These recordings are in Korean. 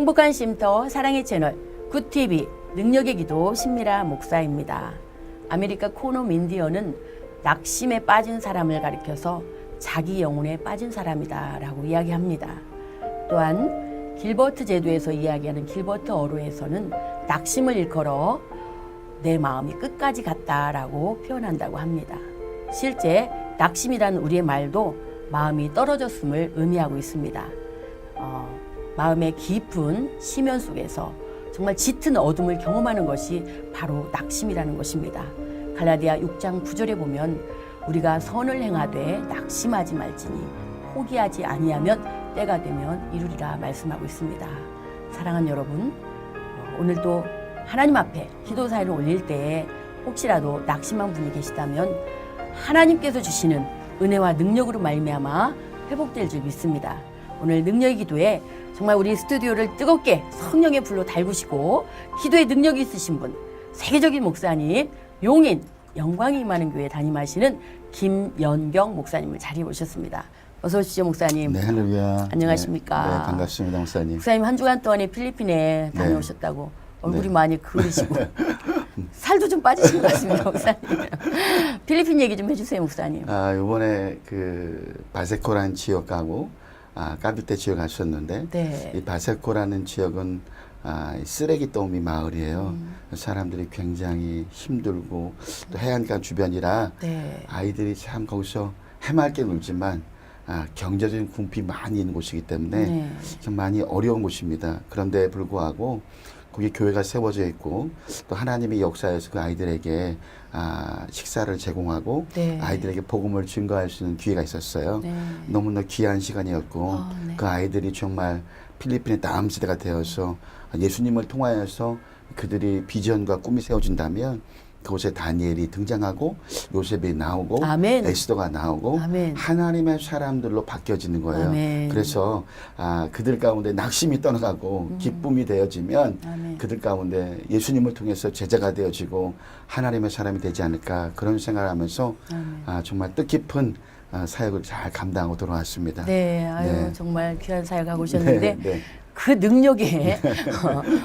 행복한 쉼터 사랑의 채널 굿TV 능력의 기도 신미라 목사입니다. 아메리카 코너 민디어는 낙심에 빠진 사람을 가리켜서 자기 영혼에 빠진 사람이다 라고 이야기합니다. 또한 길버트 제도에서 이야기하는 길버트 어로에서는 낙심을 일컬어 내 마음이 끝까지 갔다라고 표현한다고 합니다. 실제 낙심이라는 우리의 말도 마음이 떨어졌음을 의미하고 있습니다. 마음의 깊은 심연 속에서 정말 짙은 어둠을 경험하는 것이 바로 낙심이라는 것입니다. 갈라디아 6장 9절에 보면 우리가 선을 행하되 낙심하지 말지니 포기하지 아니하면 때가 되면 이루리라 말씀하고 있습니다. 사랑하는 여러분, 오늘도 하나님 앞에 기도 사연을 올릴 때 혹시라도 낙심한 분이 계시다면 하나님께서 주시는 은혜와 능력으로 말미암아 회복될 줄 믿습니다. 오늘 능력의 기도에 정말 우리 스튜디오를 뜨겁게 성령의 불로 달구시고 기도의 능력이 있으신 분, 세계적인 목사님, 용인 영광이 임하는 교회 담임하시는 김연경 목사님을 자리에 모셨습니다. 어서 오시죠, 목사님. 네, 할렐루야. 안녕하십니까. 네, 반갑습니다, 목사님. 목사님 한 주간 동안에 필리핀에 다녀오셨다고 얼굴이 네. 많이 그으시고 살도 좀 빠지신 것 같습니다, 목사님. 필리핀 얘기 좀 해주세요, 목사님. 이번에 그 바세코라는 지역하고 까비테 지역 가셨는데 네. 이 바세코라는 지역은 쓰레기더미 마을이에요. 사람들이 굉장히 힘들고 또 해안가 주변이라 네. 아이들이 참 거기서 해맑게 놀지만 경제적인 궁핍이 많이 있는 곳이기 때문에 네. 좀 많이 어려운 곳입니다. 그런데 불구하고 거기 교회가 세워져 있고 또 하나님의 역사에서 그 아이들에게 식사를 제공하고 네. 아이들에게 복음을 증거할 수 있는 기회가 있었어요. 네. 너무나 귀한 시간이었고 네. 그 아이들이 정말 필리핀의 다음 세대가 되어서 예수님을 통하여서 그들이 비전과 꿈이 세워진다면 그곳에 다니엘이 등장하고 요셉이 나오고 아멘. 에스더가 나오고 아멘. 하나님의 사람들로 바뀌어지는 거예요. 아멘. 그래서 그들 가운데 낙심이 떠나가고 기쁨이 되어지면 아멘. 그들 가운데 예수님을 통해서 제자가 되어지고 하나님의 사람이 되지 않을까 그런 생각을 하면서 정말 뜻깊은 사역을 잘 감당하고 돌아왔습니다. 네, 아유 네. 정말 귀한 사역 하고 오셨는데 네. 그 능력에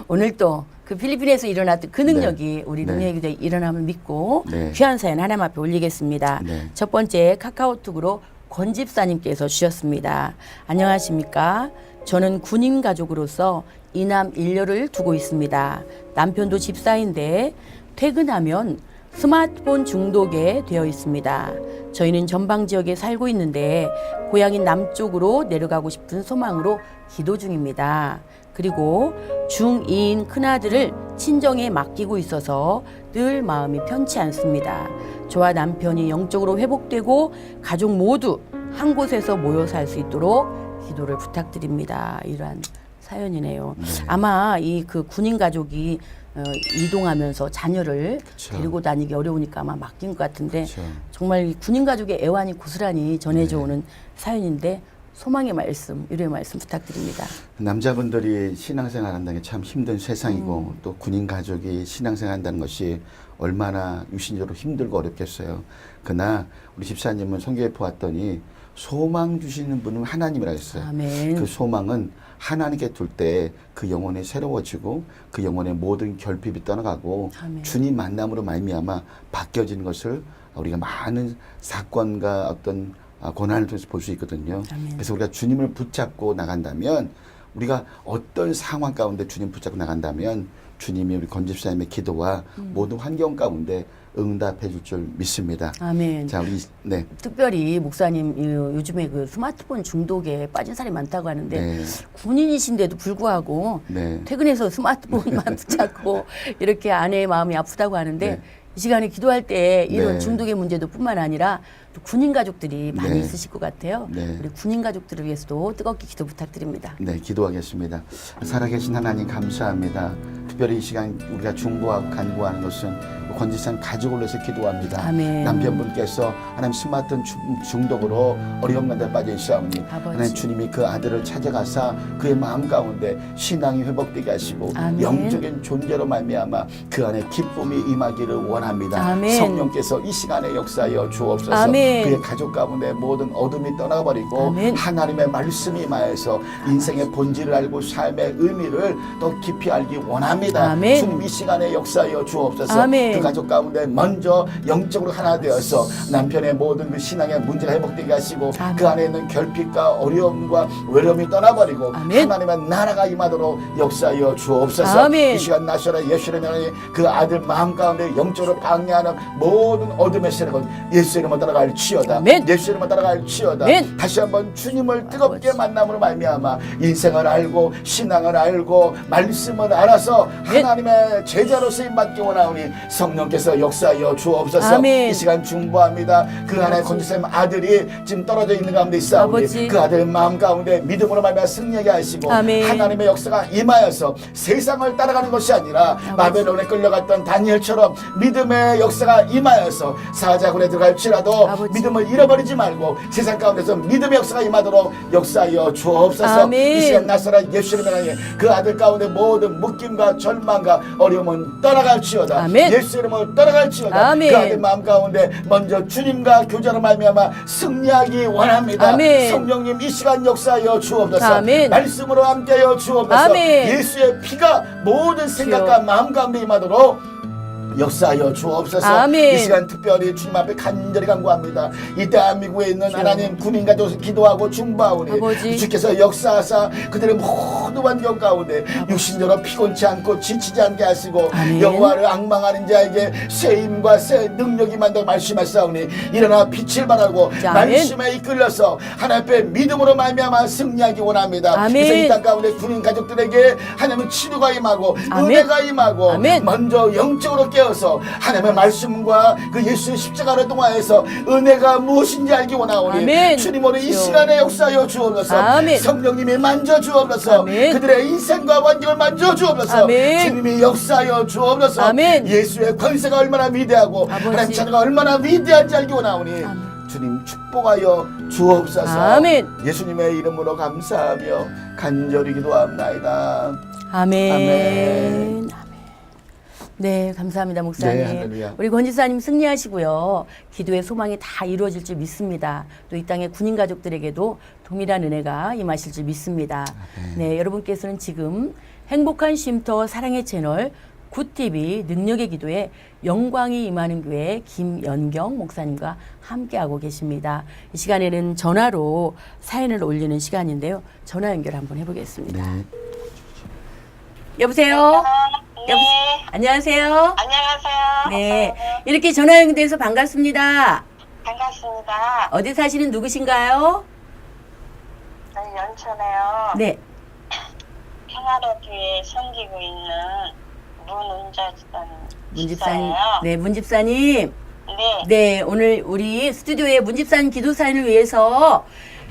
오늘 또 그 필리핀에서 일어났던 그 능력이 네. 우리 네. 능력에 대해 일어남을 믿고 네. 귀한 사연 하나님 앞에 올리겠습니다. 네. 첫 번째 카카오톡으로 권 집사님께서 주셨습니다. 안녕하십니까? 저는 군인 가족으로서 이남 일녀를 두고 있습니다. 남편도 집사인데 퇴근하면 스마트폰 중독에 되어 있습니다. 저희는 전방 지역에 살고 있는데 고향인 남쪽으로 내려가고 싶은 소망으로 기도 중입니다. 그리고 중2인 큰아들을 친정에 맡기고 있어서 늘 마음이 편치 않습니다. 저와 남편이 영적으로 회복되고 가족 모두 한 곳에서 모여 살 수 있도록 기도를 부탁드립니다. 이러한 사연이네요. 네. 아마 이 그 군인 가족이 이동하면서 자녀를 그쵸. 데리고 다니기 어려우니까 아마 맡긴 것 같은데 그쵸. 정말 이 군인 가족의 애환이 고스란히 전해져 네. 오는 사연인데 소망의 말씀, 위로의 말씀 부탁드립니다. 남자분들이 신앙생활 한다는 게 참 힘든 세상이고 또 군인 가족이 신앙생활 한다는 것이 얼마나 유신적으로 힘들고 어렵겠어요. 그러나 우리 집사님은 성경에 보았더니 소망 주시는 분은 하나님이라 했어요. 아멘. 그 소망은 하나님께 둘 때 그 영혼이 새로워지고 그 영혼의 모든 결핍이 떠나가고 아멘. 주님 만남으로 말미암아 바뀌어지는 것을 우리가 많은 사건과 어떤 고난을 통해서 볼 수 있거든요. 아멘. 그래서 우리가 주님을 붙잡고 나간다면 우리가 어떤 상황 가운데 주님 붙잡고 나간다면 주님이 우리 권 집사님의 기도와 모든 환경 가운데 응답해 줄 줄 믿습니다. 아멘. 자, 우리 네. 특별히 목사님 요즘에 그 스마트폰 중독에 빠진 사람이 많다고 하는데 네. 군인이신데도 불구하고 네. 퇴근해서 스마트폰만 붙잡고 이렇게 아내의 마음이 아프다고 하는데 네. 이 시간에 기도할 때 이런 네. 중독의 문제도 뿐만 아니라 또 군인 가족들이 많이 네. 있으실 것 같아요. 네. 우리 군인 가족들을 위해서도 뜨겁게 기도 부탁드립니다. 네, 기도하겠습니다. 살아계신 하나님 감사합니다. 특별히 이 시간 우리가 중보하고 간구하는 것은 권지산 가족을 위해서 기도합니다. 아멘. 남편분께서 하나님 스마트폰 중독으로 어려운 가운데 빠져 있사오니 아버지. 하나님 주님이 그 아들을 찾아가사 그의 마음 가운데 신앙이 회복되게 하시고 아멘. 영적인 존재로 말미암아 그 안에 기쁨이 임하기를 원합니다. 아멘. 성령께서 이 시간에 역사하여 주옵소서. 아멘. 아멘. 그의 가족 가운데 모든 어둠이 떠나버리고 아멘. 하나님의 말씀이 임하여서 인생의 본질을 알고 삶의 의미를 더 깊이 알기 원합니다. 아멘. 주님 이 시간에 역사하여 주옵소서. 아멘. 그 가족 가운데 먼저 영적으로 하나 되어서 남편의 모든 그 신앙의 문제가 회복되게 하시고 아멘. 그 안에 있는 결핍과 어려움과 외로움이 떠나버리고 아멘. 하나님의 나라가 임하도록 역사하여 주옵소서. 아멘. 이 시간 나셔라 예수의 명령이 그 아들 마음 가운데 영적으로 방해하는 모든 어둠의 세력은 예수의 이름으로 따라갈 치여다. 아멘. 예수의 이름으로 따라갈 치여다. 아멘. 다시 한번 주님을 뜨겁게 만남으로 말미암아 인생을 알고 신앙을 알고 말씀을 알아서 아멘. 하나님의 제자로 쓰임 받기 원하오니 성령께서 역사하여 주옵소서. 아멘. 이 시간 중보합니다. 그 안에 권지쌤 아들이 지금 떨어져 있는 가운데 있사오니 아버지. 그 아들 마음 가운데 믿음으로 말미암아 승리하게 하시고 아멘. 하나님의 역사가 임하여서 세상을 따라가는 것이 아니라 바벨론에 끌려갔던 다니엘처럼 믿음의 역사가 임하여서 사자굴에 들어갈지라도 아버지. 믿음을 잃어버리지 말고 세상 가운데서 믿음의 역사가 임하도록 역사하여 주옵소서. 아멘. 이 시간 나서라 예수의 명에 그 아들 가운데 모든 묶임과 절망과 어려움은 떠나갈지어다. 아멘. 예수의 이름으로 떠나갈지어다. 아멘. 그 아들 마음 가운데 먼저 주님과 교제로 말미암아 승리하기 원합니다. 아멘. 성령님 이 시간 역사하여 주옵소서. 아멘. 말씀으로 함께하여 주옵소서. 아멘. 예수의 피가 모든 생각과 주여. 마음 가운데 임하도록 역사하여 주옵소서. 아멘. 이 시간 특별히 주님 앞에 간절히 간구합니다. 이 대한민국에 있는 하나님 군인과도 기도하고 중보하오니 아버지. 주께서 역사하사 그들의 모든 환경 가운데 육신적으로 피곤치 않고 지치지 않게 하시고 아멘. 여호와를 앙망하는 자에게 새 힘과 새 능력이 만다고 말씀하사오니 일어나 빛을 발하고 자, 말씀에 이끌려서 하나님 앞에 믿음으로 말미암아 승리하기 원합니다. 아멘. 그래서 이 땅 가운데 군인 가족들에게 하나님은 치료가 임하고 아멘. 은혜가 임하고 아멘. 먼저 영적으로 깨어서 하나님의 말씀과 그 예수의 십자가를 통하여서 은혜가 무엇인지 알기 원하오니 아멘. 주님 오늘 이 주여. 시간에 역사하여 주옵소서. 아멘. 성령님이 만져 주옵소서. 아멘. 그들의 인생과 환경을 만져 주옵소서. 아멘. 주님이 역사하여 주옵소서. 아멘. 예수의 권세가 얼마나 위대하고 아버지. 하나님 자녀가 얼마나 위대한지 알기 원하오니 아멘. 주님 축복하여 주옵소서. 아멘. 예수님의 이름으로 감사하며 간절히 기도합나이다. 아멘. 아멘. 네, 감사합니다, 목사님. 네, 할렐루야. 우리 권지사님 승리하시고요. 기도의 소망이 다 이루어질 줄 믿습니다. 또 이 땅의 군인 가족들에게도 동일한 은혜가 임하실 줄 믿습니다. 네, 여러분께서는 지금 행복한 쉼터 사랑의 채널 굿TV 능력의 기도에 영광이 임하는 교회 김연경 목사님과 함께하고 계십니다. 이 시간에는 전화로 사연을 올리는 시간인데요. 전화 연결 한번 해보겠습니다. 네. 여보세요? 네. 안녕하세요. 안녕하세요. 네, 이렇게 전화 연결돼서 반갑습니다. 반갑습니다. 어디 사시는 누구신가요? 저는 연천에요. 네, 평화로교에 섬기고 있는 문은자집사님. 문집사님. 네, 문집사님. 네. 네, 오늘 우리 스튜디오에 문집사님 기도 사연을 위해서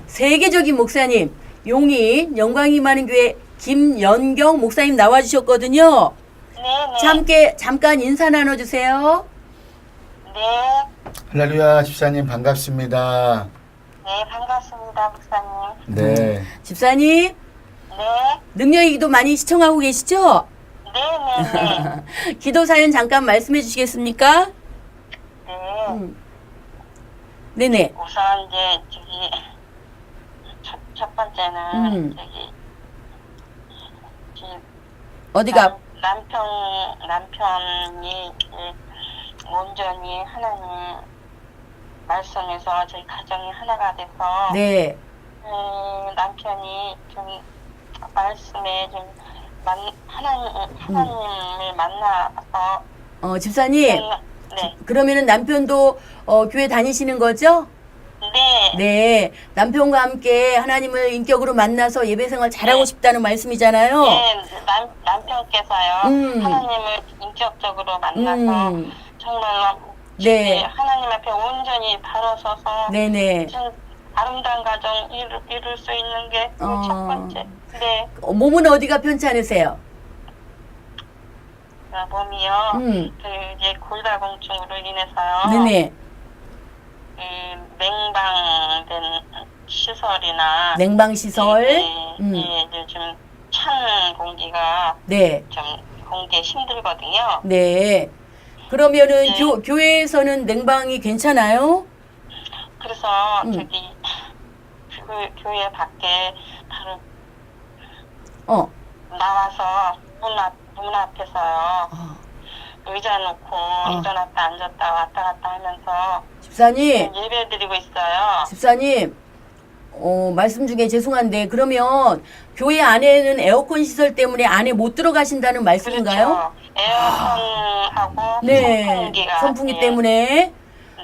세계적인 목사님, 용인 영광이 임하는 교회 김연경 목사님 나와주셨거든요. 네. 잠깐 인사 나눠주세요. 네. 할렐루야 집사님 반갑습니다. 네, 반갑습니다, 목사님. 네. 집사님, 네. 능력의 기도 많이 시청하고 계시죠? 네. 기도 사연 잠깐 말씀해 주시겠습니까? 네. 네네. 우선 이제 첫 번째는 어디가? 남편이 온전히 하나님 말씀에서 저희 가정이 하나가 돼서 네. 남편이 좀 말씀에 좀 하나님을 만나서 집사님. 네. 그러면은 남편도 교회 다니시는 거죠? 네. 네. 남편과 함께 하나님을 인격으로 만나서 예배 생활 잘하고 네. 싶다는 말씀이잖아요. 네, 남편께서요 하나님을 인격적으로 만나서 정말로 네. 하나님 앞에 온전히 바로 서서 네네. 아름다운 가정 이룰 수 있는 게 첫 번째. 네. 몸은 어디가 편찮으세요? 몸이요. 이제 골다공증으로 인해서요. 네네. 냉방된 시설이나 냉방시설. 요즘 찬 공기가 네. 좀 공기에 힘들거든요. 네. 그러면은 네. 교회에서는 냉방이 괜찮아요? 그래서 응. 저기 교회 밖에 바로 어. 나와서 문 앞에서요. 아, 의자 놓고 일어났다 앉았다 왔다 갔다 하면서 집사님, 예배 드리고 있어요. 집사님, 말씀 중에 죄송한데 그러면 교회 안에는 에어컨 시설 때문에 안에 못 들어가신다는 말씀인가요? 그렇죠. 에어컨하고 네, 선풍기가 선풍기 예. 때문에.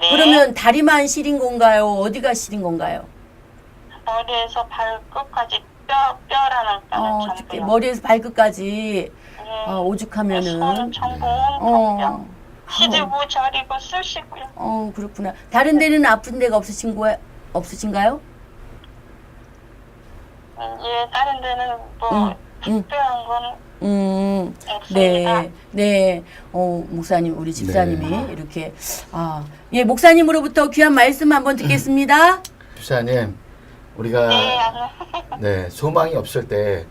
네. 그러면 다리만 시린 건가요? 어디가 시린 건가요? 머리에서 발끝까지 뼈라는 뼈는 어떻게 전부요. 머리에서 발끝까지 네. 오죽하면은 손은 전부 온통 뼈. 어, 시리고 저리고 쑤시고요. 그렇구나. 다른 데는 아픈 데가 없으신가요? 예, 다른 데는 뭐 특별한 건 없습니다. 네. 목사님, 우리 집사님이 이렇게, 예, 목사님으로부터 귀한 말씀 한번 듣겠습니다. 집사님, 우리가 네, 네, 소망이 없을 때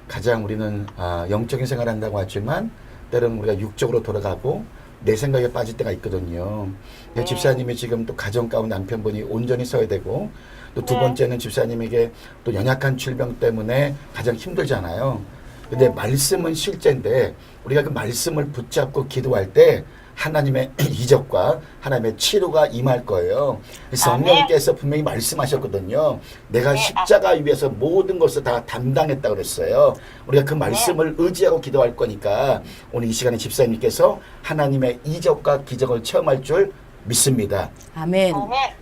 가장 우리는 영적인 생활을 한다고 하지만 때로는 우리가 육적으로 돌아가고 내 생각에 빠질 때가 있거든요. 네. 집사님이 지금 또 가정 가운데 남편분이 온전히 서야 되고 또 두 번째는 집사님에게 또 연약한 질병 때문에 가장 힘들잖아요. 근데 말씀은 실제인데 우리가 그 말씀을 붙잡고 기도할 때 하나님의 이적과 하나님의 치료가 임할 거예요. 성령께서 분명히 말씀하셨거든요. 내가 십자가 위에서 모든 것을 다 담당했다 그랬어요. 우리가 그 말씀을 의지하고 기도할 거니까 오늘 이 시간에 집사님께서 하나님의 이적과 기적을 체험할 줄 믿습니다. 아멘.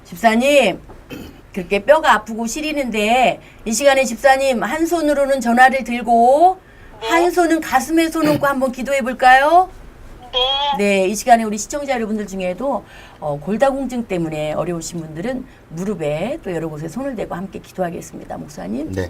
집사님, 그렇게 뼈가 아프고 시리는데 이 시간에 집사님 한 손으로는 전화를 들고 한 손은 가슴에 손 얹고 한번 기도해 볼까요? 네, 이 시간에 우리 시청자 여러분들 중에도 골다공증 때문에 어려우신 분들은 무릎에 또 여러 곳에 손을 대고 함께 기도하겠습니다. 목사님. 네,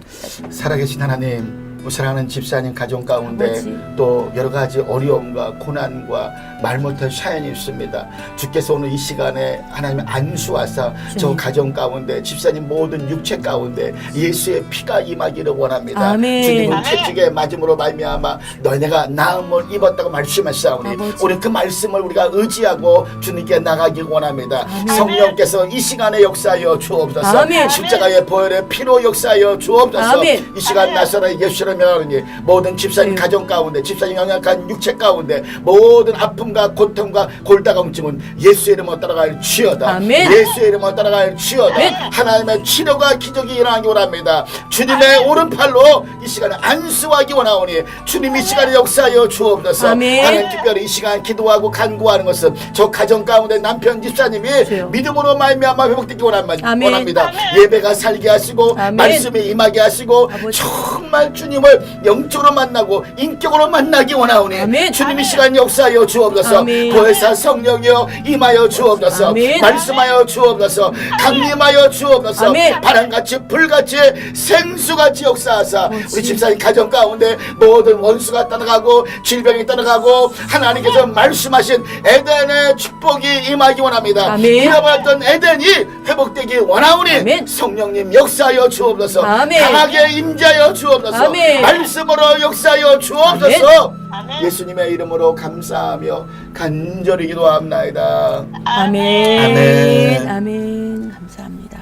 살아계신 하나님, 사랑하는 집사님 가정 가운데 아버지. 또 여러 가지 어려움과 고난과 말 못할 사연이 있습니다. 주께서 오늘 이 시간에 하나님의 안수하사 저 가정 가운데 집사님 모든 육체 가운데 예수의 피가 임하기를 원합니다. 아멘. 주님은 채찍에 맞음으로 말미암아 너희가 나음을 입었다고 말씀하시오니 아버지. 우리 그 말씀을 우리가 의지하고 주님께 나가기 원합니다. 아멘. 성령께서 이 시간에 역사하여 주옵소서. 아멘. 십자가의 보혈의 피로 역사하여 주옵소서. 아멘. 이 시간 나사렛 예수를 명하니 모든 집사님 가정 가운데 집사님 연약한 육체 가운데 모든 아픔과 고통과 골다공증은 예수의 이름으로 따라갈 치여다. 아멘. 예수의 이름으로 따라갈 치여다. 아멘. 하나님의 치료가 기적이 일어나기 원합니다. 주님의 오른팔로 이 시간에 안수하기 원하오니 주님 이 시간에 역사하여 주옵소서. 아멘. 하나님 특별히 이 시간 기도하고 간구하는 것은 저 가정 가운데 남편 집사님이 주여. 믿음으로 말미암아 회복되기 아멘. 원합니다. 예배가 살게 하시고 아멘. 말씀에 임하게 하시고 아버지. 정말 주님을 영적으로 만나고 인격으로 만나기 원하오니 아멘. 주님 이 시간 역사하여 주옵소서. 아멘. 보혜사 성령이여 임하여 주옵소서. 아멘. 말씀하여 주옵소서. 강림하여 주옵소서. 아멘. 바람같이 불같이 생수같이 역사하사 아버지. 우리 집사님 가정 가운데 모든 원수가 떠나가고 질병이 떠나가고 하나님께서 말씀하신 에덴의 축복이 임하기 원합니다. 아멘. 잃어버렸던 에덴이 회복되기 원하오니 아멘. 성령님 역사하여 주옵소서. 아멘. 강하게 임자여 주옵소서. 아멘. 말씀으로 역사하여 주옵소서. 아멘. 예수님의 이름으로 감사하며 간절히 기도합나이다. 아멘. 아멘. 아멘. 감사합니다.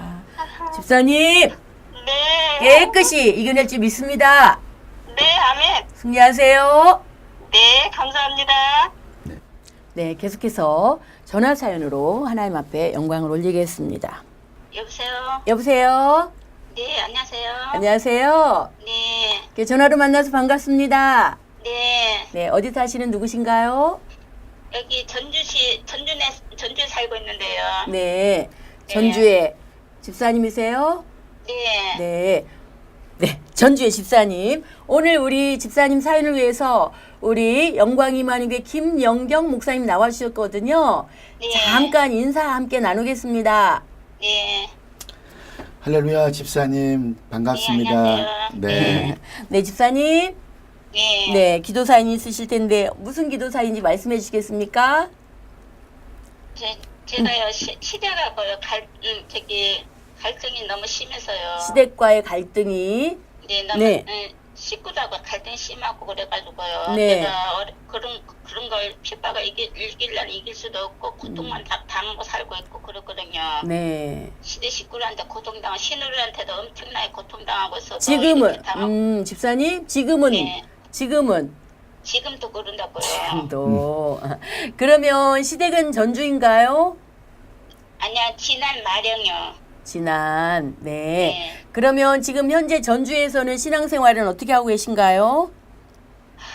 집사님, 네. 깨끗이 이겨낼 줄 믿습니다. 네, 아멘. 승리하세요. 네, 감사합니다. 네, 계속해서 전화 사연으로 하나님 앞에 영광을 올리겠습니다. 여보세요. 여보세요. 네, 안녕하세요. 안녕하세요. 네, 이렇게 전화로 만나서 반갑습니다. 네. 네, 어디 사시는 누구신가요? 여기 전주에 살고 있는데요. 네, 전주의 집사님이세요? 네. 네. 네, 전주의 집사님. 오늘 우리 집사님 사연을 위해서 우리 영광이만희교회 김영경 목사님 나와주셨거든요. 네. 잠깐 인사 함께 나누겠습니다. 네. 할렐루야 집사님 반갑습니다. 네, 안녕하세요. 네. 네, 집사님. 네. 네, 기도 사연이 있으실 텐데 무슨 기도 사연인지 말씀해 주시겠습니까? 제가요 시대가 갈등이 너무 심해서요. 시댁과의 갈등이 네, 너무 네. 식구들하고 갈등 심하고 그래가지고요. 네. 내가 그런 걸 핍박을 이길려면 이길 수도 없고 고통만 당하고 살고 있고 그렇거든요. 네. 시대 식구들한테 고통당하고 시누리한테도 엄청나게 고통당하고 있어서 지금은 이렇게 당하고 집사님 지금은 네. 지금은 지금도 그런다고요. 또 그러면 시댁은 전주인가요? 아니야 지난 마령이요. 지난 네. 네. 그러면 지금 현재 전주에서는 신앙생활은 어떻게 하고 계신가요?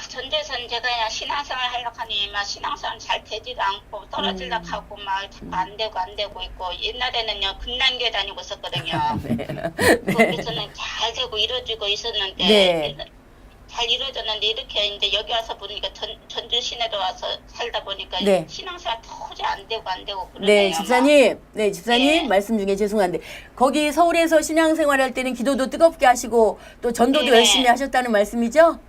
전주에서는 제가 그냥 신앙생활 하려고 하니 막 신앙생활 잘 되지도 않고 떨어지려고 하고 막 자꾸 안 되고 있고 옛날에는요 금난교회 다니고 있었거든요. 네. 거기서는 잘 되고 이루어지고 있었는데 네. 잘 이루어졌는데 이렇게 이제 여기 와서 보니까 전주 시내로 와서 살다 보니까 네. 신앙생활 도저히 안 되고 그러네요. 네, 집사님. 네, 집사님. 네. 말씀 중에 죄송한데 거기 서울에서 신앙생활 할 때는 기도도 뜨겁게 하시고 또 전도도 네. 열심히 하셨다는 말씀이죠?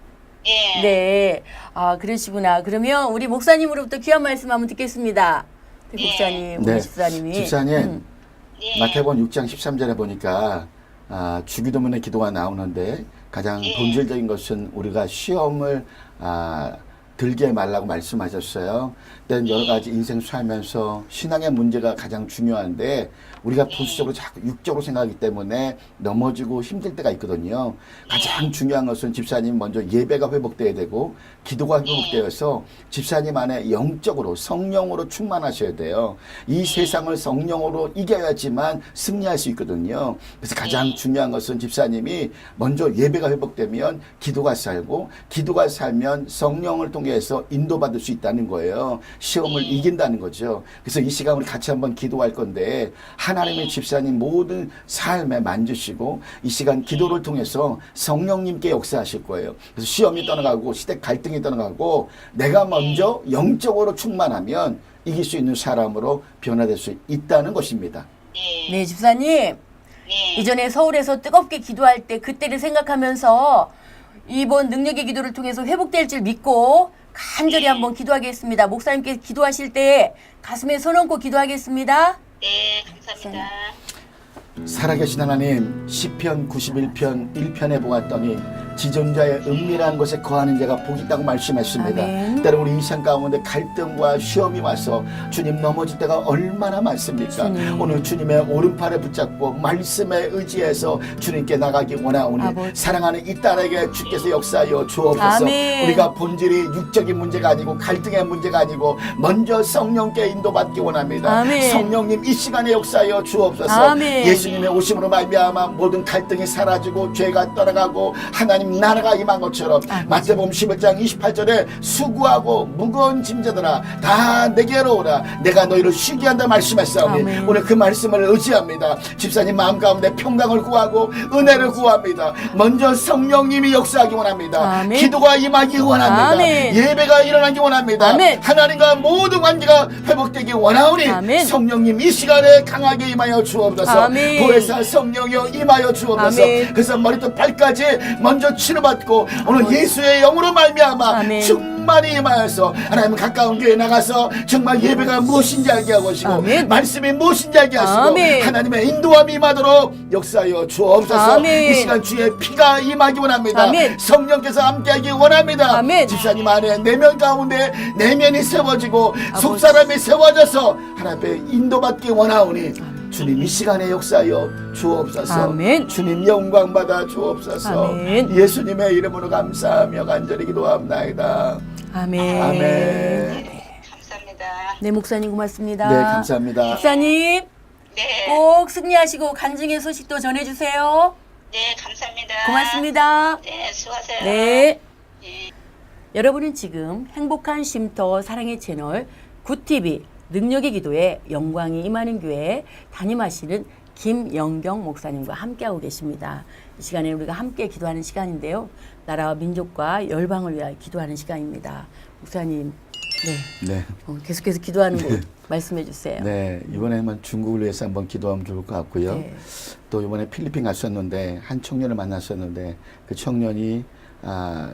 예. 네. 아, 그러시구나. 그러면 우리 목사님으로부터 귀한 말씀 한번 듣겠습니다. 네, 네. 목사님, 우리 네. 집사님이. 집사님, 예. 마태복음 6장 13절에 보니까 주기도문의 기도가 나오는데 가장 예. 본질적인 것은 우리가 시험을 들게 말라고 말씀하셨어요. 때는 여러 가지 인생 살면서 신앙의 문제가 가장 중요한데 우리가 보수적으로 자꾸 육적으로 생각하기 때문에 넘어지고 힘들 때가 있거든요. 가장 중요한 것은 집사님 먼저 예배가 회복돼야 되고 기도가 회복되어서 집사님 안에 영적으로 성령으로 충만하셔야 돼요. 이 세상을 성령으로 이겨야지만 승리할 수 있거든요. 그래서 가장 중요한 것은 집사님이 먼저 예배가 회복되면 기도가 살고 기도가 살면 성령을 통해서 인도받을 수 있다는 거예요. 시험을 이긴다는 거죠. 그래서 이 시간 우리 같이 한번 기도할 건데 하나님의 집사님 모든 삶에 만지시고 이 시간 기도를 통해서 성령님께 역사하실 거예요. 그래서 시험이 떠나가고 시대 갈등이 떠나가고 내가 먼저 영적으로 충만하면 이길 수 있는 사람으로 변화될 수 있다는 것입니다. 예. 네, 집사님. 예. 이전에 서울에서 뜨겁게 기도할 때 그때를 생각하면서 이번 능력의 기도를 통해서 회복될 줄 믿고 간절히 한번 기도하겠습니다. 목사님께 기도하실 때 가슴에 손 얹고 기도하겠습니다. 네, 감사합니다. 살아계신 하나님, 시편 91편 1편에 보았더니 지존자의 은밀한 곳에 거하는 자가 복이 있다고 말씀했습니다. 아멘. 때로 우리 인생 가운데 갈등과 시험이 와서 주님 넘어질 때가 얼마나 많습니까? 주님. 오늘 주님의 오른팔에 붙잡고 말씀에 의지해서 주님께 나가기 원하오니 아버지. 사랑하는 이 딸에게 주께서 역사하여 주옵소서. 아멘. 우리가 본질이 육적인 문제가 아니고 갈등의 문제가 아니고 먼저 성령께 인도받기 원합니다. 아멘. 성령님 이 시간에 역사하여 주옵소서. 아멘. 예수님의 오심으로 말미암아 모든 갈등이 사라지고 죄가 떠나가고 하나님 나라가 임한 것처럼 마태복음 11장 28절에 수고하고 무거운 짐자들아 다 내게로 오라 내가 너희를 쉬게 한다 말씀했사오니 아멘. 오늘 그 말씀을 의지합니다. 집사님 마음 가운데 평강을 구하고 은혜를 구합니다. 먼저 성령님이 역사하기 원합니다. 아멘. 기도가 임하기 원합니다. 아멘. 예배가 일어나기 원합니다. 아멘. 하나님과 모든 관계가 회복되기 원하오니 아멘. 성령님 이 시간에 강하게 임하여 주옵소서. 아멘. 보혜사 성령여 임하여 주옵소서. 아멘. 그래서 머리부터 발까지 먼저 치료받고 오늘 예수의 영으로 말미암아 아멘. 충만히 임하여서 하나님 가까운 교회에 나가서 정말 예배가 무엇인지 알게 하고 시고 아멘. 말씀이 무엇인지 알게 하시고 아멘. 하나님의 인도함이 임하도록 역사하여 주옵소서. 아멘. 이 시간 주의 피가 임하기 원합니다. 아멘. 성령께서 함께하기 원합니다. 아멘. 집사님 안에 내면 가운데 내면이 세워지고 속사람이 세워져서 하나님의 인도받기 원하오니 주님 이 시간에 역사하여 주옵소서. 아멘. 주님 영광 받아 주옵소서. 아멘. 예수님의 이름으로 감사하며 간절히 기도합나이다. 아멘. 아멘. 감사합니다. 네, 목사님 고맙습니다. 네, 감사합니다. 목사님 네. 꼭 승리하시고 간증의 소식도 전해주세요. 네, 감사합니다. 고맙습니다. 네, 수고하세요. 네. 네. 여러분은 지금 행복한 쉼터 사랑의 채널 굿TV 능력의 기도에 영광이 임하는 교회 담임하시는 김영경 목사님과 함께하고 계십니다. 이 시간에 우리가 함께 기도하는 시간인데요. 나라와 민족과 열방을 위하여 기도하는 시간입니다. 목사님, 네. 계속해서 기도하는 거 말씀해 주세요. 네, 이번에는 중국을 위해서 한번 기도하면 좋을 것 같고요. 네. 또 이번에 필리핀 갔었는데 한 청년을 만났었는데 그 청년이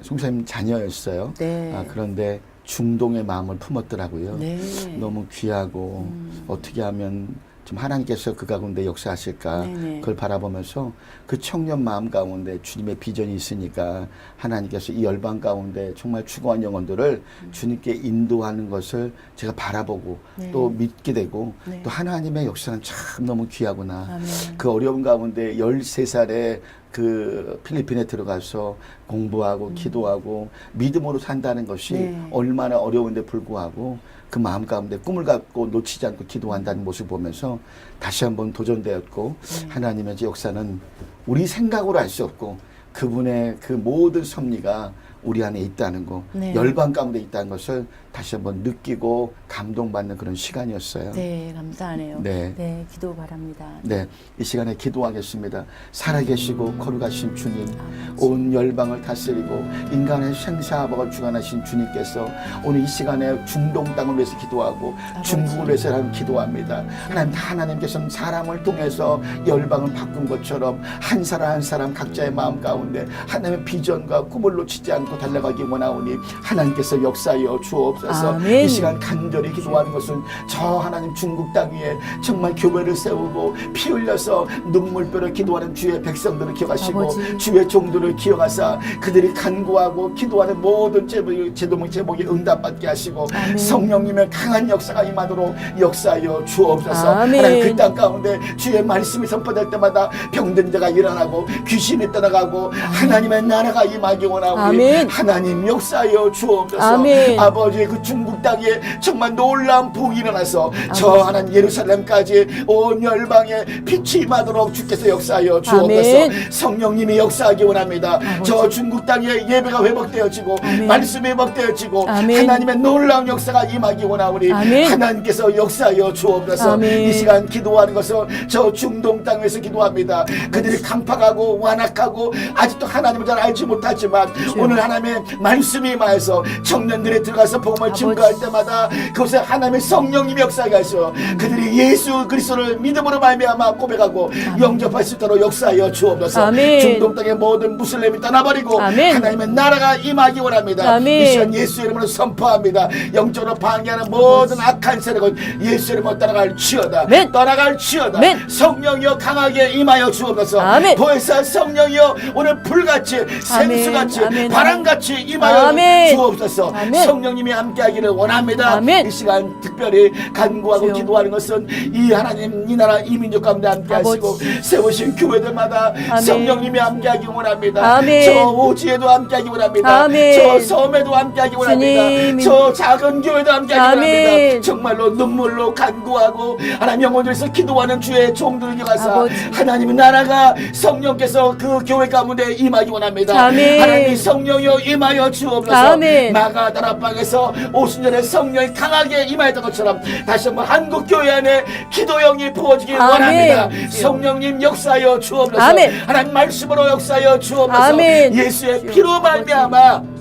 송사님 자녀였어요. 네. 그런데 중동의 마음을 품었더라고요. 네. 너무 귀하고 어떻게 하면 좀 하나님께서 그 가운데 역사하실까 네네. 그걸 바라보면서 그 청년 마음 가운데 주님의 비전이 있으니까 하나님께서 이 열방 가운데 정말 추구한 영혼들을 주님께 인도하는 것을 제가 바라보고 네. 또 믿게 되고 네. 또 하나님의 역사는 참 너무 귀하구나. 아멘. 그 어려운 가운데 13살에 그 필리핀에 들어가서 공부하고 기도하고 믿음으로 산다는 것이 네. 얼마나 어려운데 불구하고 그 마음 가운데 꿈을 갖고 놓치지 않고 기도한다는 모습을 보면서 다시 한번 도전되었고 하나님의 역사는 우리 생각으로 알 수 없고 그분의 그 모든 섭리가 우리 안에 있다는 거, 네. 열방 가운데 있다는 것을 다시 한번 느끼고 감동받는 그런 시간이었어요. 네, 감사하네요. 네. 네, 기도 바랍니다. 네, 이 시간에 기도하겠습니다. 살아계시고 거룩하신 주님, 아버지. 온 열방을 다스리고 인간의 생사하복을 주관하신 주님께서 오늘 이 시간에 중동 땅을 위해서 기도하고 아버지. 중국을 위해서 하나님 기도합니다. 하나님께서는 사람을 통해서 열방을 바꾼 것처럼 한 사람 한 사람 각자의 마음 가운데 하나님의 비전과 꿈을 놓치지 않고 달려가기 원하오니 하나님께서 역사하여 주옵소서. 아멘. 이 시간 간절히 기도하는 것은 저 하나님 중국 땅 위에 정말 교회를 세우고 피 흘려서 눈물뼈를 기도하는 주의 백성들을 기억하시고 아버지. 주의 종들을 기억하사 그들이 간구하고 기도하는 모든 제목이 응답받게 하시고 아멘. 성령님의 강한 역사가 임하도록 역사하여 주옵소서. 아멘. 하나님 그 땅 가운데 주의 말씀이 선포될 때마다 병든 자가 일어나고 귀신이 떠나가고 하나님의 나라가 임하기 원하오니 아멘. 하나님 역사하여 주옵소서. 아멘. 아버지 그 중국 땅에 정말 놀라운 복이 일어나서 저 하나님 예루살렘까지 온 열방에 빛이 임하도록 주께서 역사하여 주옵소서. 아멘. 성령님이 역사하기 원합니다. 아버지. 저 중국 땅에 예배가 회복되어지고 아멘. 말씀이 회복되어지고 아멘. 하나님의 놀라운 역사가 임하기 원하오니 아멘. 하나님께서 역사하여 주옵소서. 아멘. 이 시간 기도하는 것은 저 중동 땅에서 기도합니다. 그들이 강팍하고 완악하고 아직도 하나님을 잘 알지 못하지만 오늘 하나님의 말씀이 임하여서 청년들이 들어가서 복음을 아버지. 증거할 때마다 그곳에 하나님의 성령님이 역사하게 하시어 그들이 예수 그리스도를 믿음으로 말미암아 고백하고 영접할 수 있도록 역사하여 주옵소서. 아멘. 중동 땅의 모든 무슬림이 떠나버리고 아멘. 하나님의 나라가 임하기 원합니다. 아멘. 이 시간 예수 이름으로 선포합니다. 영적으로 방해하는 모든 악한 세력은 예수 이름으로 떠나갈지어다. 아멘. 떠나갈지어다. 아멘. 성령이여 강하게 임하여 주옵소서. 아멘. 보혜사 성령이여 오늘 불같이 생수같이 아멘. 바람같이 임하여 아멘. 주옵소서. 아멘. 성령님이 함께하기를 원합니다. 아멘. 이 시간 특별히 간구하고 주여. 기도하는 것은 이 하나님 이 나라 이 민족 가운데 함께하시고 아버지. 세우신 교회들마다 아멘. 성령님이 함께하기 원합니다. 아멘. 저 오지에도 함께하기 원합니다. 아멘. 저 섬에도 함께하기 원합니다. 주님. 저 작은 교회도 함께하기 아멘. 원합니다. 정말로 눈물로 간구하고 하나님 영혼들에서 기도하는 주의 종들을 기억하사 아버지. 하나님의 나라가 성령께서 그 교회 가운데 임하기 원합니다. 아멘. 하나님 성령이여 임하여 주옵소서. 아멘. 마가 다락방에서 오순절에 성령이 강하게 임하였던 것처럼 다시 한번 한국 교회 안에 기도영이 부어지길 아멘. 원합니다. 성령님 역사하여 주옵소서. 아멘. 하나님 말씀으로 역사하여 주옵소서. 아멘. 예수의 피로 말미암아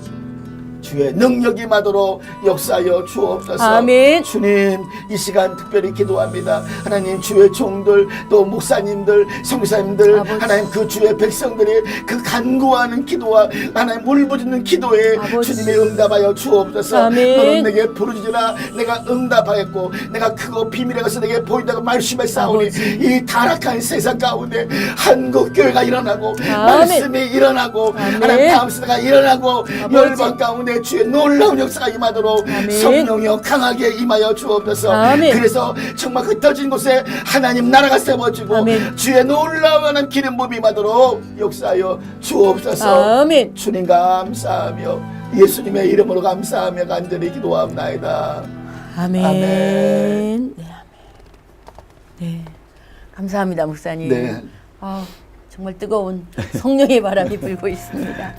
주의 능력이 임하도록 역사하여 주옵소서. 아멘. 주님 이 시간 특별히 기도합니다. 하나님 주의 종들 또 목사님들 성사님들 아버지. 하나님 그 주의 백성들이 그 간구하는 기도와 하나님 울부짖는 기도에 아버지. 주님이 응답하여 주옵소서. 아멘. 너는 내게 부르짖으라 내가 응답하겠고 내가 크고 비밀의 것을 내게 보인다고 말씀했사오니 아버지. 이 타락한 세상 가운데 한국 교회가 일어나고 아멘. 말씀이 일어나고 아멘. 하나님 다음 세대가 일어나고 아버지. 열방 가운데 주의 놀라운 역사가 임하도록 아멘. 성령이여 강하게 임하여 주옵소서. 아멘. 그래서 정말 흩어진 곳에 하나님 나라가 세워지고 아멘. 주의 놀라운 기름 부음이 임하도록 역사하여 주옵소서. 아멘. 주님 감사하며 예수님의 이름으로 감사하며 간절히 기도합나이다. 아멘. 아멘. 네, 아멘. 네. 감사합니다, 목사님. 네. 아, 정말 뜨거운 성령의 바람이 불고 있습니다.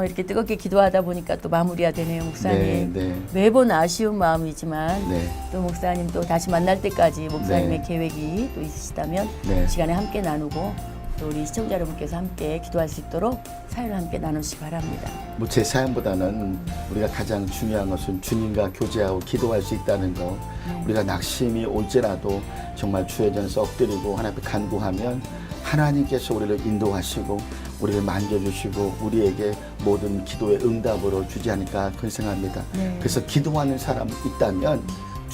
이렇게 뜨겁게 기도하다 보니까 또 마무리가 되네요, 목사님. 네, 네. 매번 아쉬운 마음이지만 네. 또 목사님 또 다시 만날 때까지 목사님의 네. 계획이 또 있으시다면 네. 시간에 함께 나누고 또 우리 시청자 여러분께서 함께 기도할 수 있도록 사연을 함께 나누시기 바랍니다. 뭐 제 사연보다는 우리가 가장 중요한 것은 주님과 교제하고 기도할 수 있다는 거. 우리가 낙심이 올지라도 정말 주의 전에서 엎드리고 하나님 앞에 간구하면 하나님께서 우리를 인도하시고 우리를 만져주시고 우리에게 모든 기도의 응답으로 주지 않을까 그런 생각합니다. 네. 그래서 기도하는 사람 있다면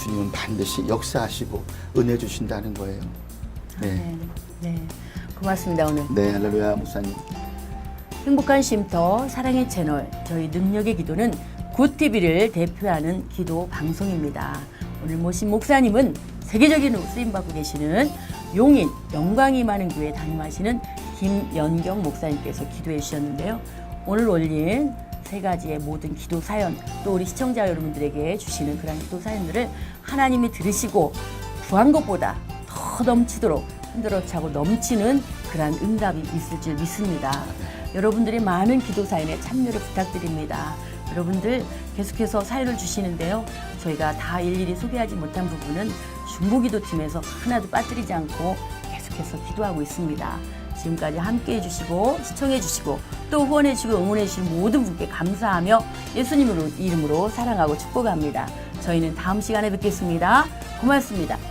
주님은 반드시 역사하시고 은혜 주신다는 거예요. 네. 네. 고맙습니다, 오늘. 네, 할렐루야 목사님. 행복한 쉼터 사랑의 채널 저희 능력의 기도는 굿TV를 대표하는 기도 방송입니다. 오늘 모신 목사님은 세계적인 쓰임받고 계시는 용인 영광이 많은 교회 담임하시는 김연경 목사님께서 기도해 주셨는데요. 오늘 올린 3가지의 모든 기도 사연 또 우리 시청자 여러분들에게 주시는 그런 기도 사연들을 하나님이 들으시고 구한 것보다 더 넘치도록 흔들어 차고 넘치는 그러한 응답이 있을 줄 믿습니다. 여러분들의 많은 기도 사연에 참여를 부탁드립니다. 여러분들 계속해서 사연을 주시는데요. 저희가 다 일일이 소개하지 못한 부분은 중보기도팀에서 하나도 빠뜨리지 않고 계속해서 기도하고 있습니다. 지금까지 함께해 주시고 시청해 주시고 또 후원해 주시고 응원해 주신 모든 분께 감사하며 예수님 이름으로 사랑하고 축복합니다. 저희는 다음 시간에 뵙겠습니다. 고맙습니다.